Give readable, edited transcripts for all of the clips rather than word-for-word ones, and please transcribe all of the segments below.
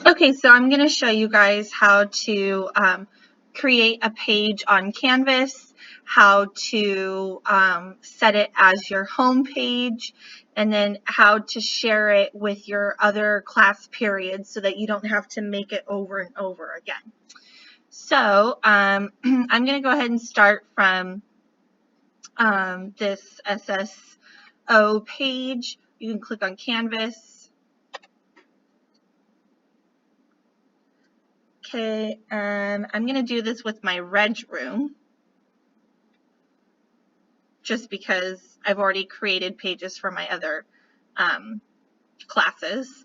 Okay, so I'm going to show you guys how to create a page on Canvas, how to set it as your home page, and then how to share it with your other class periods so that you don't have to make it over and over again. So I'm going to go ahead and start from this SSO page. You can click on Canvas. Okay, I'm going to do this with my Reg Room just because I've already created pages for my other classes.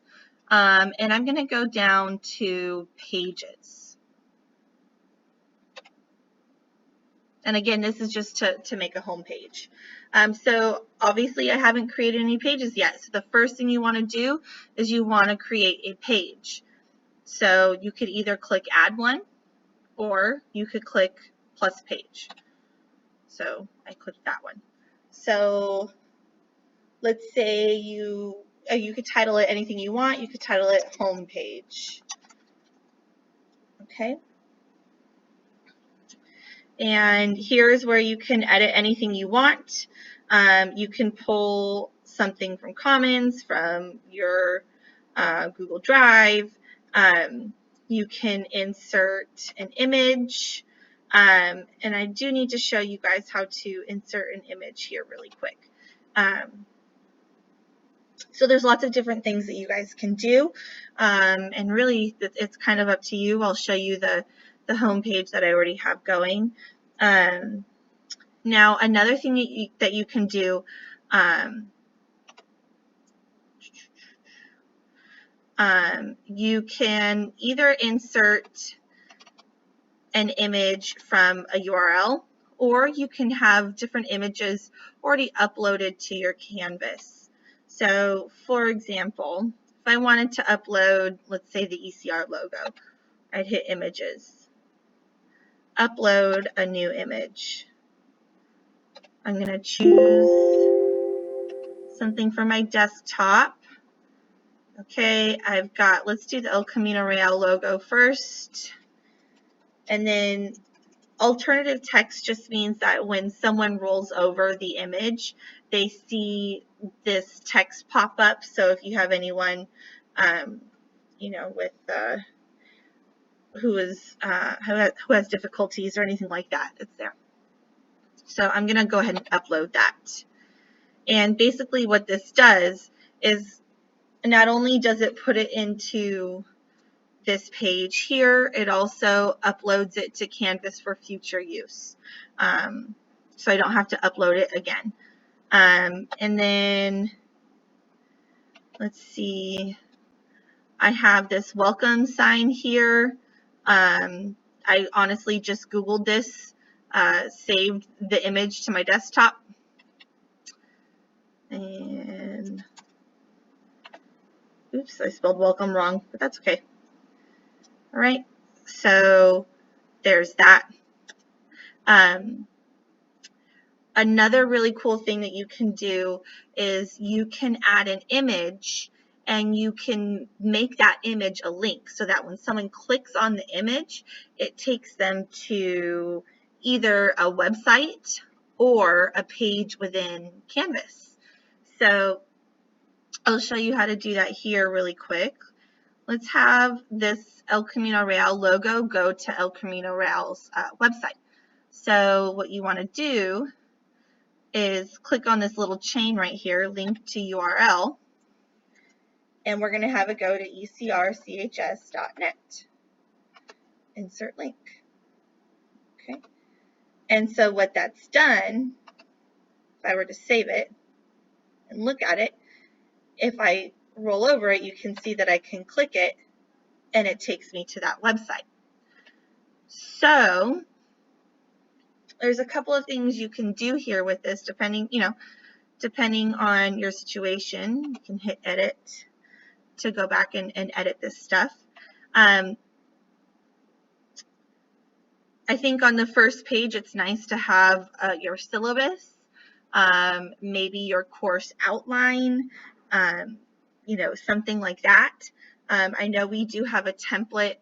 And I'm going to go down to Pages. And again, this is just to make a home page. So obviously I haven't created any pages yet. So the first thing you want to do is you want to create a page. So you could either click Add One, or you could click Plus Page. So I clicked that one. So let's say you could title it anything you want. You could title it Home Page. Okay. And here's where you can edit anything you want. You can pull something from Commons, from your Google Drive. You can insert an image. And I do need to show you guys how to insert an image here really quick. So there's lots of different things that you guys can do. And really, it's kind of up to you. I'll show you the home page that I already have going. Now, another thing that you can do, you can either insert an image from a URL, or you can have different images already uploaded to your Canvas. So, for example, if I wanted to upload, let's say, the ECR logo, I'd hit Images, Upload a new image. I'm going to choose something for my desktop. Okay, I've got, let's do the El Camino Real logo first. And then alternative text just means that when someone rolls over the image, they see this text pop up. So if you have anyone, with who has difficulties or anything like that, it's there. So I'm going to go ahead and upload that. And basically what this does is not only does it put it into this page here, it also uploads it to Canvas for future use. So I don't have to upload it again. And then, let's see, I have this welcome sign here. I honestly just Googled this, saved the image to my desktop. And, oops, I spelled welcome wrong, but that's okay. All right, so there's that. Another really cool thing that you can do is you can add an image, and you can make that image a link so that when someone clicks on the image, it takes them to either a website or a page within Canvas. So I'll show you how to do that here really quick. Let's have this El Camino Real logo go to El Camino Real's website. So what you want to do is click on this little chain right here, link to URL, and we're going to have it go to ecrchs.net. Insert link. Okay. And so what that's done, if I were to save it and look at it, if I roll over it, you can see that I can click it and it takes me to that website. So there's a couple of things you can do here with this, depending on your situation. You can hit edit to go back and edit this stuff. I think on the first page, it's nice to have your syllabus, maybe your course outline, something like that. I know we do have a template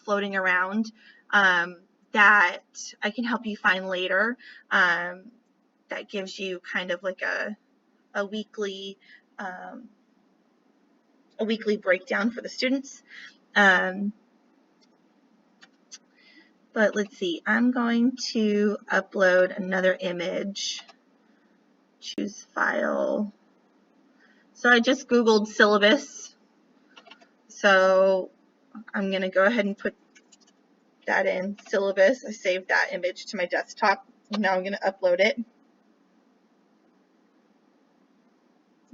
floating around that I can help you find later that gives you kind of like a weekly breakdown for the students. But let's see, I'm going to upload another image. Choose file. So I just Googled syllabus. So I'm going to go ahead and put that in, syllabus. I saved that image to my desktop. Now I'm going to upload it.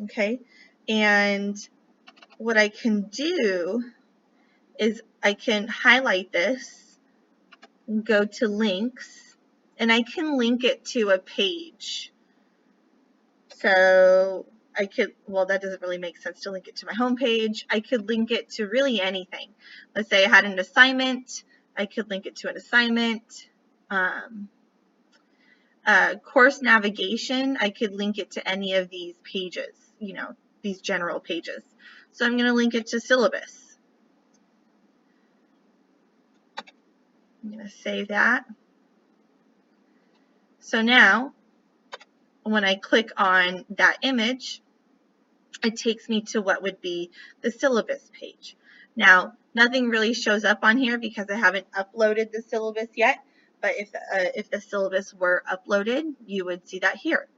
Okay, and what I can do is I can highlight this, go to links, and I can link it to a page. So I could, well, that doesn't really make sense to link it to my home page. I could link it to really anything. Let's say I had an assignment, I could link it to an assignment. Course navigation, I could link it to any of these pages, you know, these general pages. So I'm going to link it to syllabus. I'm going to save that. So now, when I click on that image, it takes me to what would be the syllabus page. Now, nothing really shows up on here because I haven't uploaded the syllabus yet, but if the syllabus were uploaded, you would see that here.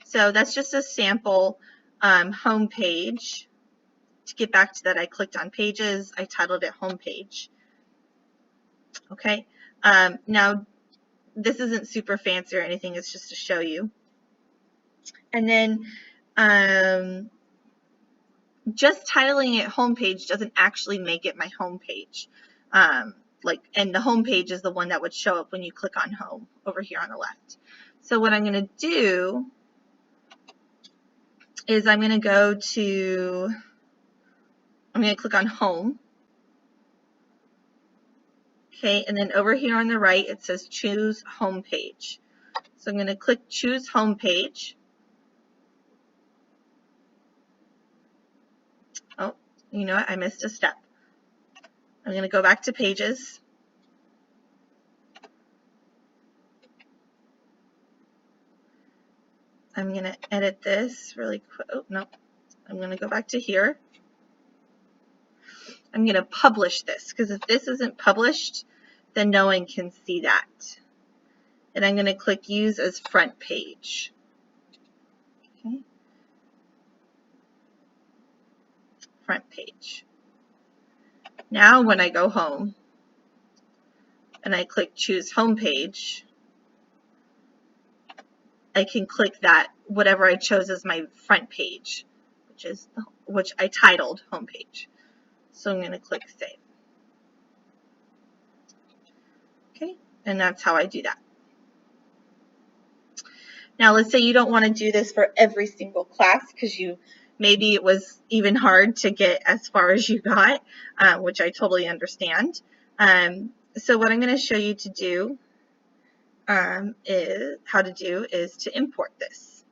So that's just a sample home page. To get back to that, I clicked on pages, I titled it home page. Okay, now this isn't super fancy or anything, it's just to show you. And then just titling it homepage doesn't actually make it my homepage. And the homepage is the one that would show up when you click on home over here on the left. So what I'm going to do is I'm going to click on home. Okay, and then over here on the right it says choose homepage. So I'm going to click choose homepage. Oh, you know what? I missed a step. I'm going to go back to pages. I'm going to edit this really quick. Oh, no. I'm going to go back to here. I'm going to publish this because if this isn't published, then no one can see that. And I'm going to click use as front page. Okay. Front page. Now when I go home and I click choose home page, I can click that whatever I chose as my front page, which I titled homepage. So I'm going to click save. Okay, and that's how I do that. Now let's say you don't want to do this for every single class because maybe it was even hard to get as far as you got, which I totally understand. So what I'm going to show you to do is to import this.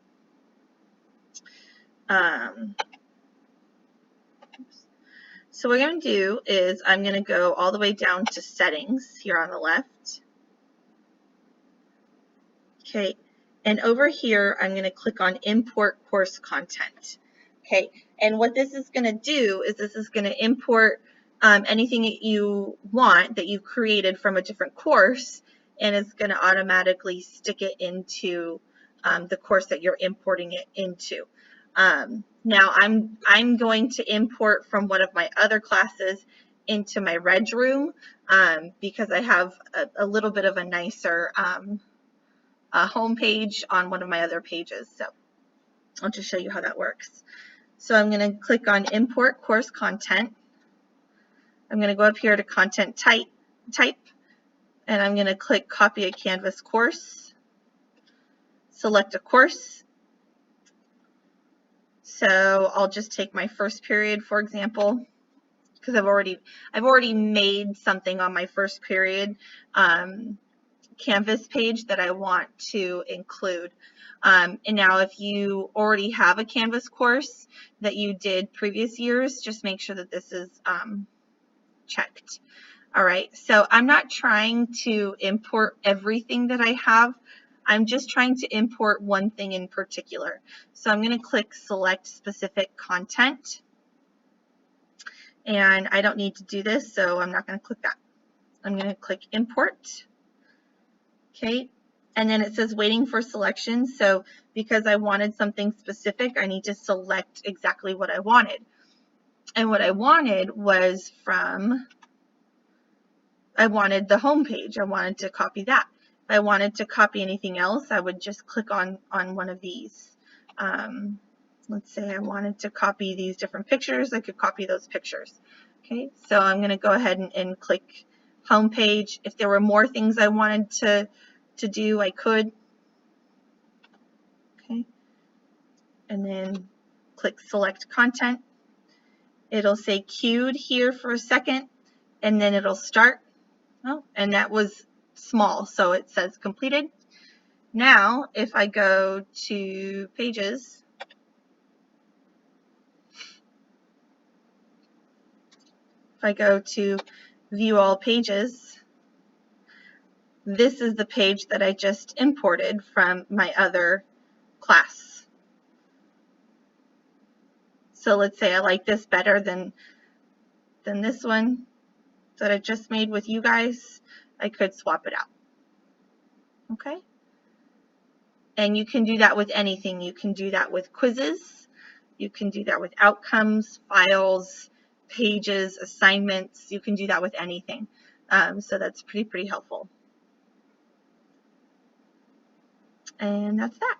So what I'm going to do is I'm going to go all the way down to settings here on the left. Okay, and over here I'm going to click on import course content. Okay, and what this is going to do is this is going to import anything that you want that you've created from a different course, and it's going to automatically stick it into the course that you're importing it into. Now I'm going to import from one of my other classes into my Reg Room because I have a little bit of a nicer home page on one of my other pages. So I'll just show you how that works. So I'm going to click on import course content. I'm going to go up here to content type, and I'm going to click copy a Canvas course. Select a course. So I'll just take my first period, for example, because I've already made something on my first period Canvas page that I want to include. And now if you already have a Canvas course that you did previous years, just make sure that this is checked. All right, so I'm not trying to import everything that I have. I'm just trying to import one thing in particular. So I'm going to click select specific content. And I don't need to do this, so I'm not going to click that. I'm going to click import. Okay, and then it says waiting for selection. So because I wanted something specific, I need to select exactly what I wanted. And what I wanted was I wanted the home page. I wanted to copy that. If I wanted to copy anything else, I would just click on one of these. Let's say I wanted to copy these different pictures. I could copy those pictures. Okay, so I'm going to go ahead and click home page. If there were more things I wanted to do, I could. Okay, and then click select content. It'll say queued here for a second, and then it'll start. Oh, and that was small, so it says completed. Now, if I go to pages, if I go to view all pages, this is the page that I just imported from my other class. So let's say I like this better than this one that I just made with you guys. I could swap it out. Okay? And you can do that with anything. You can do that with quizzes. You can do that with outcomes, files, pages, assignments. You can do that with anything. So that's pretty helpful. And that's that.